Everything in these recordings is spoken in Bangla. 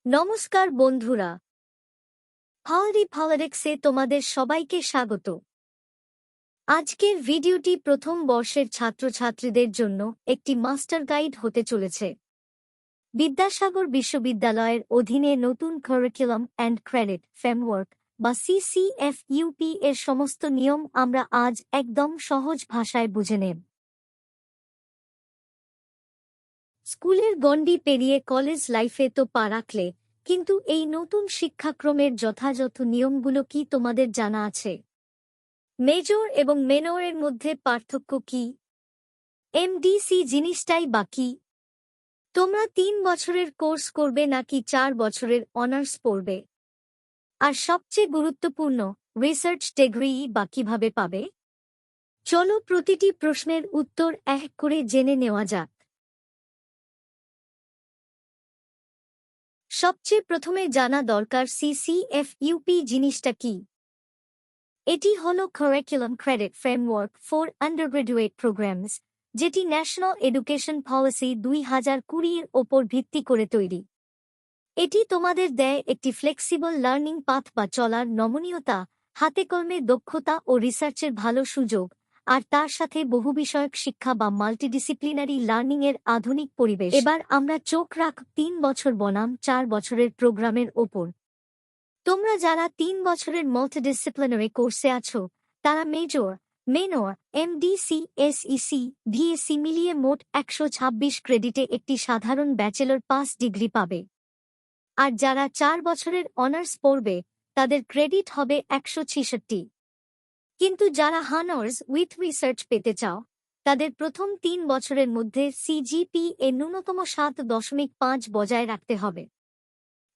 নমস্কার বন্ধুরা, হাওয়ারি পলিটিক্সে তোমাদের সবাইকে স্বাগত। আজকের ভিডিওটি প্রথম বর্ষের ছাত্রছাত্রীদের জন্য একটি মাস্টার গাইড হতে চলেছে। বিদ্যাসাগর বিশ্ববিদ্যালয়ের অধীনে নতুন কারিকুলাম অ্যান্ড ক্রেডিট ফ্রেমওয়ার্ক বা সিসিএফইউপি এর সমস্ত নিয়ম আমরা আজ একদম সহজ ভাষায় বুঝে নেব। স্কুলের গণ্ডি পেরিয়ে কলেজ লাইফে তো পা রাখলে, কিন্তু এই নতুন শিক্ষাক্রমের যথাযথ নিয়মগুলো কি তোমাদের জানা আছে? মেজর এবং মেনরের মধ্যে পার্থক্য কি? এমডিসি জিনিসটাই বা কি? তোমরা 3 বছরের কোর্স করবে নাকি 4 বছরের অনার্স পড়বে? আর সবচেয়ে গুরুত্বপূর্ণ, রিসার্চ ডিগ্রি বা কিভাবে পাবে? চলো প্রতিটি প্রশ্নের উত্তর এক করে জেনে নেওয়া যাক। সবচেয়ে প্রথমে জানা দরকার সিসিএফইউপি জিনিসটা কি। এটি হল curriculum credit framework for undergraduate programs, যেটি ন্যাশনাল এডুকেশন পলিসি 2020 এর ওপর ভিত্তি করে তৈরি। এটি তোমাদের দেয় একটি ফ্লেক্সিবল লার্নিং পাথ বা চলার নমনীয়তা, হাতেকলমে দক্ষতা ও রিসার্চের ভালো সুযোগ, আর তার সাথে বহুবিষয়ক শিক্ষা বা মাল্টিডিসিপ্লিনারি লার্নিংয়ের আধুনিক পরিবেশ। এবার আমরা চোখ রাখ 3 বছর বনাম 4 বছরের প্রোগ্রামের ওপর। তোমরা যারা 3 বছরের মাল্টিডিসিপ্লিনারি কোর্সে আছো, তারা major, manor, MDC, SEC, VSC মিলিয়ে মোট 126 ক্রেডিটে একটি সাধারণ ব্যাচেলর পাস ডিগ্রি পাবে। আর যারা 4 বছরের অনার্স পড়বে, তাদের ক্রেডিট হবে 166। কিন্তু যারা হানার্স উইথ রিসার্চ পেতে চাও, তাদের প্রথম 3 বছরের মধ্যে সিজিপিএ ন্যূনতম 7.5 বজায় রাখতে হবে।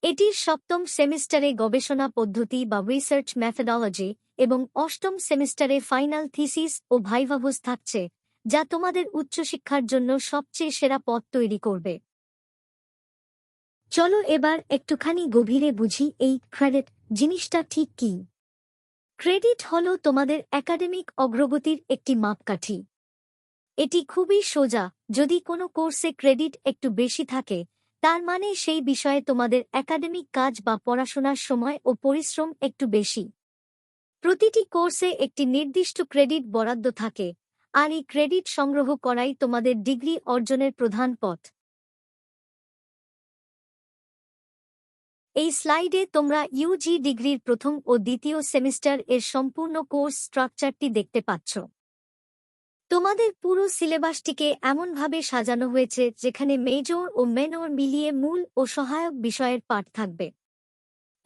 এটির সপ্তম সেমিস্টারে গবেষণা পদ্ধতি বা রিসার্চ মেথোডলজি এবং অষ্টম সেমিস্টারে ফাইনাল থিসিস ও ভাইভাভোস থাকছে, যা তোমাদের উচ্চশিক্ষার জন্য সবচেয়ে সেরা পথ তৈরি করবে। চলো এবার একটুখানি গভীরে বুঝি এই ক্রেডিট জিনিসটা ঠিক কি। ক্রেডিট হল তোমাদের একাডেমিক অগ্রগতির একটি মাপকাঠি। এটি খুবই সোজা, যদি কোনো কোর্সে ক্রেডিট একটু বেশি থাকে, তার মানে সেই বিষয়ে তোমাদের একাডেমিক কাজ বা পড়াশোনার সময় ও পরিশ্রম একটু বেশি। প্রতিটি কোর্সে একটি নির্দিষ্ট ক্রেডিট বরাদ্দ থাকে, আর এই ক্রেডিট সংগ্রহ করাই তোমাদের ডিগ্রি অর্জনের প্রধান পথ। এই স্লাইডে তোমরা ইউজি ডিগ্রির প্রথম ও দ্বিতীয় সেমিস্টার এর সম্পূর্ণ কোর্স স্ট্রাকচারটি দেখতে পাচ্ছ। তোমাদের পুরো সিলেবাসটিকে এমনভাবে সাজানো হয়েছে যেখানে মেজর ও মেনর মিলিয়ে মূল ও সহায়ক বিষয়ের পাঠ থাকবে।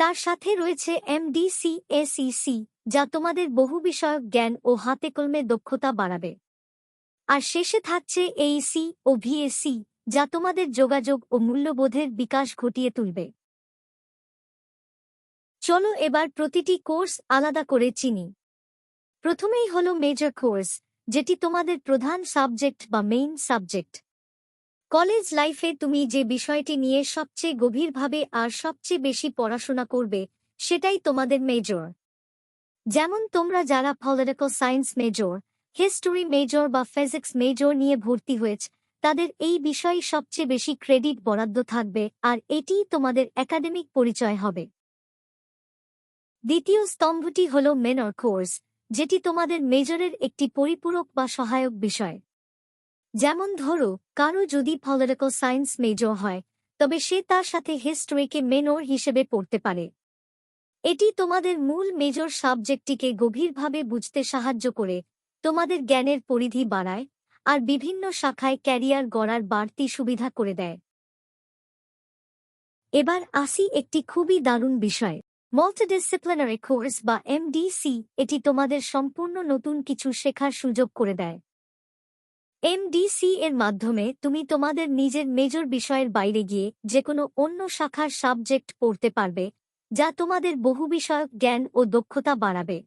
তার সাথে রয়েছে এমডিসি, এসইসি, যা তোমাদের বহুবিষয়ক জ্ঞান ও হাতেকলমে দক্ষতা বাড়াবে। আর শেষে থাকছে এইসি ও ভিএসসি, যা তোমাদের যোগাযোগ ও মূল্যবোধের বিকাশ ঘটিয়ে তুলবে। চলো এবার প্রতিটি কোর্স আলাদা করে চিনি। প্রথমেই হলো মেজর কোর্স, যেটি তোমাদের প্রধান সাবজেক্ট বা মেইন সাবজেক্ট। কলেজ লাইফে তুমি যে বিষয়টি নিয়ে সবচেয়ে গভীরভাবে আর সবচেয়ে বেশি পড়াশোনা করবে, সেটাই তোমাদের মেজর। যেমন তোমরা যারা political science major, history major বা ফিজিক্স মেজর নিয়ে ভর্তি হয়েছ, তাদের এই বিষয়ে সবচেয়ে বেশি ক্রেডিট বরাদ্দ থাকবে, আর এটিই তোমাদের একাডেমিক পরিচয় হবে। দ্বিতীয় স্তম্ভটি হল মেনর কোর্স, যেটি তোমাদের মেজরের একটি পরিপূরক বা সহায়ক বিষয়। যেমন ধরো, কারো যদি পলিটিক্যাল সায়েন্স মেজর হয়, তবে সে তার সাথে হিস্ট্রিকে মেনর হিসেবে পড়তে পারে। এটি তোমাদের মূল মেজর সাবজেক্টটিকে গভীরভাবে বুঝতে সাহায্য করে, তোমাদের জ্ঞানের পরিধি বাড়ায়, আর বিভিন্ন শাখায় ক্যারিয়ার গড়ার বাড়তি সুবিধা করে দেয়। এবার আসি একটি খুবই দারুণ বিষয়, মাল্টিডিসিপ্লিনারি কোর্স বা এমডিসি। এটি তোমাদের সম্পূর্ণ নতুন কিছু শেখার সুযোগ করে দেয়। এমডিসি এর মাধ্যমে তুমি তোমাদের নিজের মেজর বিষয়ের বাইরে গিয়ে যেকোনো অন্য শাখার সাবজেক্ট পড়তে পারবে, যা তোমাদের বহুবিষয়ক জ্ঞান ও দক্ষতা বাড়াবে।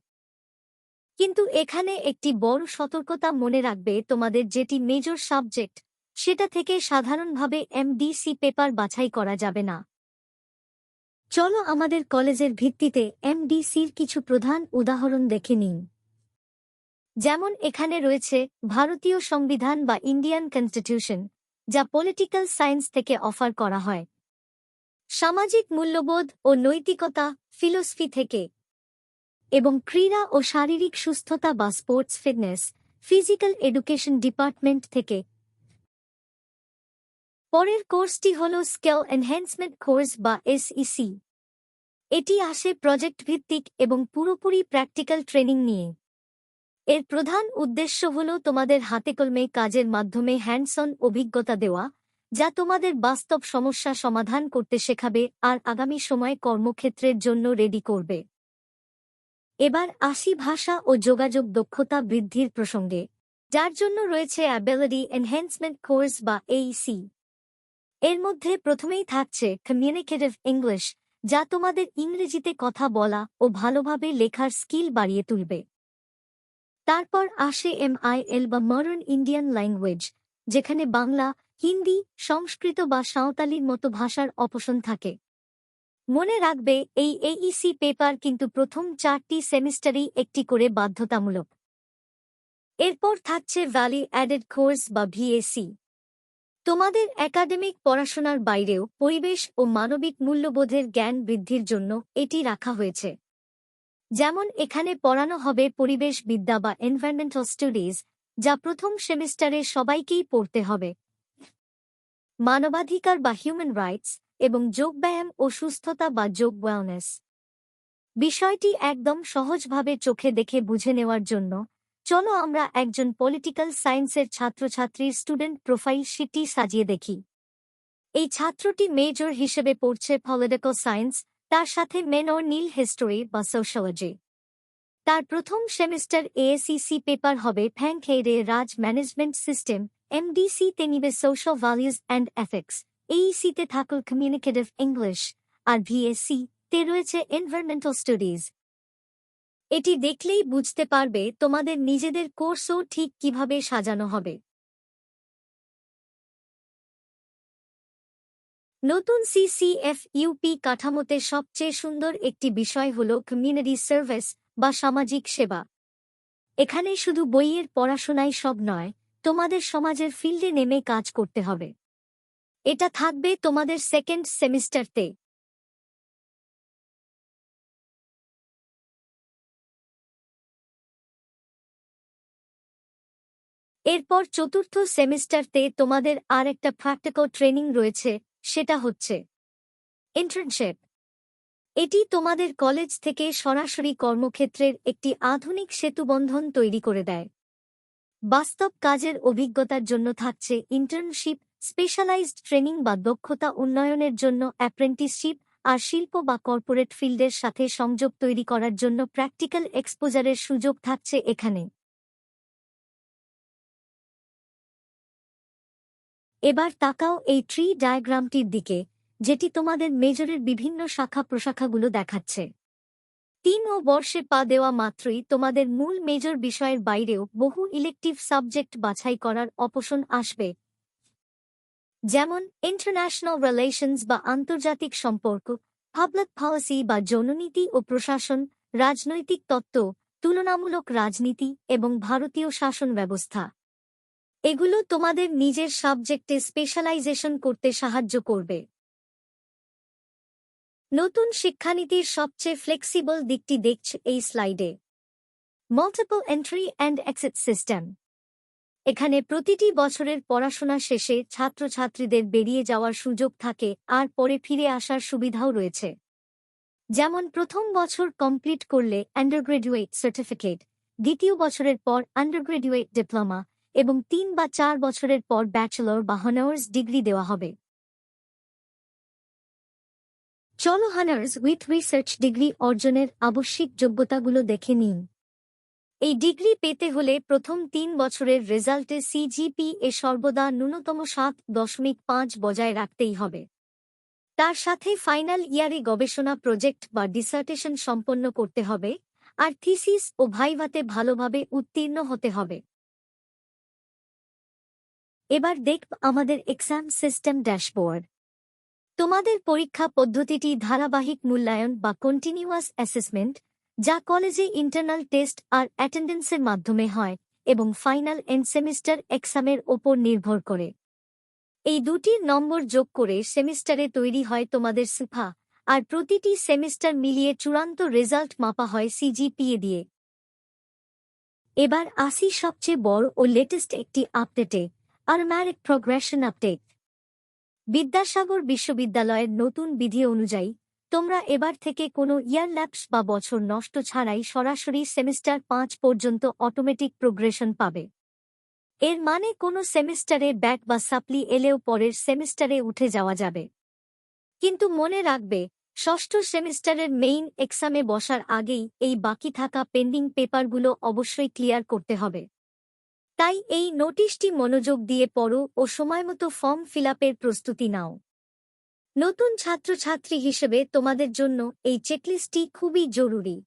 কিন্তু এখানে একটি বড় সতর্কতা মনে রাখবে, তোমাদের যেটি মেজর সাবজেক্ট, সেটা থেকে সাধারণভাবে এমডিসি পেপার বাছাই করা যাবে না। চলো আমাদের কলেজের ভিত্তিতে এমডিসির কিছু প্রধান উদাহরণ দেখে নিন। যেমন এখানে রয়েছে ভারতীয় সংবিধান বা ইন্ডিয়ান কনস্টিটিউশন, যা পলিটিক্যাল সায়েন্স থেকে অফার করা হয়। সামাজিক মূল্যবোধ ও নৈতিকতা ফিলোসফি থেকে, এবং ক্রীড়া ও শারীরিক সুস্থতা বা sports fitness physical education department থেকে। পরের কোর্সটি হল স্কিল এনহ্যান্সমেন্ট কোর্স বা এসইসি। এটি আসে প্রজেক্ট ভিত্তিক এবং পুরোপুরি প্র্যাকটিক্যাল ট্রেনিং নিয়ে। এর প্রধান উদ্দেশ্য হল তোমাদের হাতেকলমে কাজের মাধ্যমে হ্যান্ডস অন অভিজ্ঞতা দেওয়া, যা তোমাদের বাস্তব সমস্যা সমাধান করতে শেখাবে আর আগামী সময়ে কর্মক্ষেত্রের জন্য রেডি করবে। এবার আসি ভাষা ও যোগাযোগ দক্ষতা বৃদ্ধির প্রসঙ্গে, যার জন্য রয়েছে অ্যাবিলিটি এনহ্যান্সমেন্ট কোর্স বা এইসি। এর মধ্যে প্রথমেই থাকছে কমিউনিকেটিভ ইংলিশ, যা তোমাদের ইংরেজিতে কথা বলা ও ভালোভাবে লেখার স্কিল বাড়িয়ে তুলবে। তারপর আসে MIL বা মডার্ন ইন্ডিয়ান ল্যাঙ্গুয়েজ, যেখানে বাংলা, হিন্দি, সংস্কৃত বা সাঁওতালির মতো ভাষার অপশন থাকে। মনে রাখবে, এই এইসি পেপার কিন্তু প্রথম 4টি সেমিস্টারেই একটি করে বাধ্যতামূলক। এরপর থাকছে ভ্যালি অ্যাডেড কোর্স বা ভিএসি। তোমাদের একাডেমিক পড়াশোনার বাইরেও পরিবেশ ও মানবিক মূল্যবোধের জ্ঞান বৃদ্ধির জন্য এটি রাখা হয়েছে। যেমন এখানে পড়ানো হবে পরিবেশবিদ্যা বা এনভায়রনমেন্টাল স্টাডিজ, যা প্রথম সেমিস্টারে সবাইকেই পড়তে হবে। মানবাধিকার বা হিউম্যান রাইটস এবং যোগব্যায়াম ও সুস্থতা বা যোগ ওয়েলনেস। বিষয়টি একদম সহজভাবে চোখে দেখে বুঝে নেওয়ার জন্য চলো আমরা একজন পলিটিক্যাল সায়েন্সের ছাত্রছাত্রীর স্টুডেন্ট প্রোফাইল শিটটি সাজিয়ে দেখি। এই ছাত্রটি মেজর হিসেবে পড়ছে পলিটিক্যাল সায়েন্স, তার সাথে মেনর নীল হিস্টোরি বা সোশ্যোলজি। তার প্রথম সেমিস্টার এএসইসি পেপার হবে ফ্যাংখেইরে রাজ ম্যানেজমেন্ট সিস্টেম, MDC তে নিবে social values and ethics, Aisi তে থাকল কমিউনিকেটিভ ইংলিশ, আর ভিএসসি তে রয়েছে এনভায়রনমেন্টাল স্টাডিজ। এটি দেখলেই বুঝতে পারবে তোমাদের নিজেদের কোর্সও ঠিক কিভাবে সাজানো হবে। নতুন CCFUP কাঠামোতে সবচেয়ে সুন্দর একটি বিষয় হল কমিউনিটি সার্ভিস বা সামাজিক সেবা। এখানে শুধু বইয়ের পড়াশোনাই সব নয়, তোমাদের সমাজের ফিল্ডে নেমে কাজ করতে হবে। এটা থাকবে তোমাদের সেকেন্ড সেমিস্টারতে। এরপর চতুর্থ সেমিস্টারতে তোমাদের আর একটা প্র্যাকটিক্যাল ট্রেনিং রয়েছে, সেটা হচ্ছে ইন্টার্নশিপ। এটি তোমাদের কলেজ থেকে সরাসরি কর্মক্ষেত্রের একটি আধুনিক সেতুবন্ধন তৈরি করে দেয়। বাস্তব কাজের অভিজ্ঞতার জন্য থাকছে ইন্টার্নশিপ, স্পেশালাইজড ট্রেনিং বা দক্ষতা উন্নয়নের জন্য অ্যাপ্রেন্টিসশিপ, আর শিল্প বা কর্পোরেট ফিল্ডের সাথে সংযোগ তৈরি করার জন্য প্র্যাকটিক্যাল এক্সপোজারের সুযোগ থাকছে এখানে। এবার তাকাও এই ট্রি ডায়াগ্রামটির দিকে, যেটি তোমাদের মেজরের বিভিন্ন শাখা প্রশাখাগুলো দেখাচ্ছে। 3 বর্ষে পা দেওয়া মাত্রই তোমাদের মূল মেজর বিষয়ের বাইরেও বহু ইলেকটিভ সাবজেক্ট বাছাই করার অপশন আসবে, যেমন ইন্টারন্যাশনাল রিলেশনস বা আন্তর্জাতিক সম্পর্ক, পাবলিক পলিসি বা জননীতি ও প্রশাসন, রাজনৈতিক তত্ত্ব, তুলনামূলক রাজনীতি এবং ভারতীয় শাসন ব্যবস্থা। এগুলো তোমাদের নিজের সাবজেক্টে স্পেশালাইজেশন করতে সাহায্য করবে। নতুন শিক্ষানীতির সবচেয়ে ফ্লেক্সিবল দিকটি দেখছ এই স্লাইডে, multiple entry and exit system. এখানে প্রতিটি বছরের পড়াশোনা শেষে ছাত্রছাত্রীদের বেরিয়ে যাওয়ার সুযোগ থাকে আর পরে ফিরে আসার সুবিধাও রয়েছে। যেমন প্রথম বছর কমপ্লিট করলে আন্ডারগ্র্যাজুয়েট সার্টিফিকেট, দ্বিতীয় বছরের পর আন্ডারগ্র্যাজুয়েট ডিপ্লোমা এবং 3 বা 4 বছরের পর ব্যাচেলর বা অনার্স ডিগ্রি দেওয়া হবে। চলো অনার্স উইথ রিসার্চ ডিগ্রি অর্জনের আবশ্যিক যোগ্যতাগুলো দেখে নিন। এই ডিগ্রি পেতে হলে প্রথম 3 বছরের রেজাল্টে CGPA সর্বদা ন্যূনতম 7.5 বজায় রাখতেই হবে। তার সাথে ফাইনাল ইয়ারে গবেষণা প্রজেক্ট বা ডিসার্টেশন সম্পন্ন করতে হবে, আর থিসিস ও ভাইভাতে ভালোভাবে উত্তীর্ণ হতে হবে। এবার দেখব আমাদের এক্সাম সিস্টেম ড্যাশবোর্ড। তোমাদের পরীক্ষা পদ্ধতিটি ধারাবাহিক মূল্যায়ন বা কন্টিনিউয়াস অ্যাসেসমেন্ট, যা কলেজে ইন্টারনাল টেস্ট আর অ্যাটেন্ডেন্সের মাধ্যমে হয় এবং ফাইনাল এন্ড সেমিস্টার এক্সামের ওপর নির্ভর করে। এই দুটির নম্বর যোগ করে সেমিস্টারে তৈরি হয় তোমাদের সিফা, আর প্রতিটি সেমিস্টার মিলিয়ে চূড়ান্ত রেজাল্ট মাপা হয় সিজিপিএ দিয়ে। এবার আসি সবচেয়ে বড় ও লেটেস্ট একটি আপডেটে, অটোমেটিক প্রোগ্রেশন আপডেট। বিদ্যাসাগর বিশ্ববিদ্যালয়ের নতুন বিধি অনুযায়ী তোমরা এবার থেকে কোনো ইয়ার ল্যাপস বা বছর নষ্ট ছাড়াই সরাসরি সেমিস্টার 5 পর্যন্ত অটোমেটিক প্রোগ্রেশন পাবে। এর মানে কোনো সেমিস্টারে ব্যাক বা সাপ্লি এলেও পরের সেমিস্টারে উঠে যাওয়া যাবে। কিন্তু মনে রাখবে, ষষ্ঠ সেমিস্টারের মেইন এক্সামে বসার আগেই এই বাকি থাকা পেন্ডিং পেপারগুলো অবশ্যই ক্লিয়ার করতে হবে। তাই এই নোটিশটি মনোযোগ দিয়ে পড়ো ও সময়মতো ফর্ম ফিলআপের প্রস্তুতি নাও। নতুন ছাত্রছাত্রী হিসেবে তোমাদের জন্য এই চেকলিস্টটি খুবই জরুরি।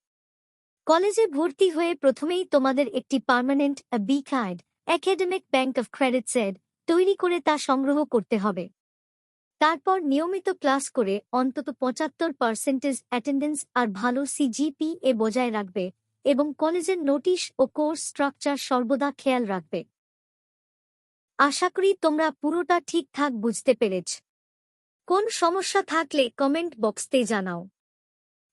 কলেজে ভর্তি হয়ে প্রথমেই তোমাদের একটি পার্মানেন্ট বি card, academic bank of credit সেড তৈরি করে তা সংগ্রহ করতে হবে। তারপর নিয়মিত ক্লাস করে অন্তত 75% অ্যাটেন্ডেন্স আর ভালো সিজিপিএ বজায় রাখবে এবং কলেজের নোটিশ ও কোর্স স্ট্রাকচার সর্বদা খেয়াল রাখবে। আশা করি তোমরা পুরোটা ঠিকঠাক বুঝতে পেরেছ। কোন সমস্যা থাকলে কমেন্ট বক্সতে জানাও।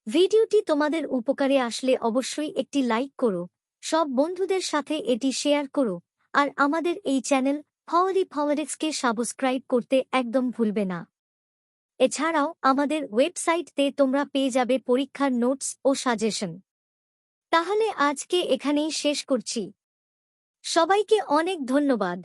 ভিডিওটি তোমাদের উপকারে আসলে অবশ্যই একটি লাইক করো, সব বন্ধুদের সাথে এটি শেয়ার করো, আর আমাদের এই চ্যানেল হাওয়ারি পলিটিক্সকে সাবস্ক্রাইব করতে একদম ভুলবে না। এছাড়াও আমাদের ওয়েবসাইটতে তোমরা পেয়ে যাবে পরীক্ষার নোটস ও সাজেশন। তাহলে আজকে এখানেই শেষ করছি। সবাইকে অনেক ধন্যবাদ।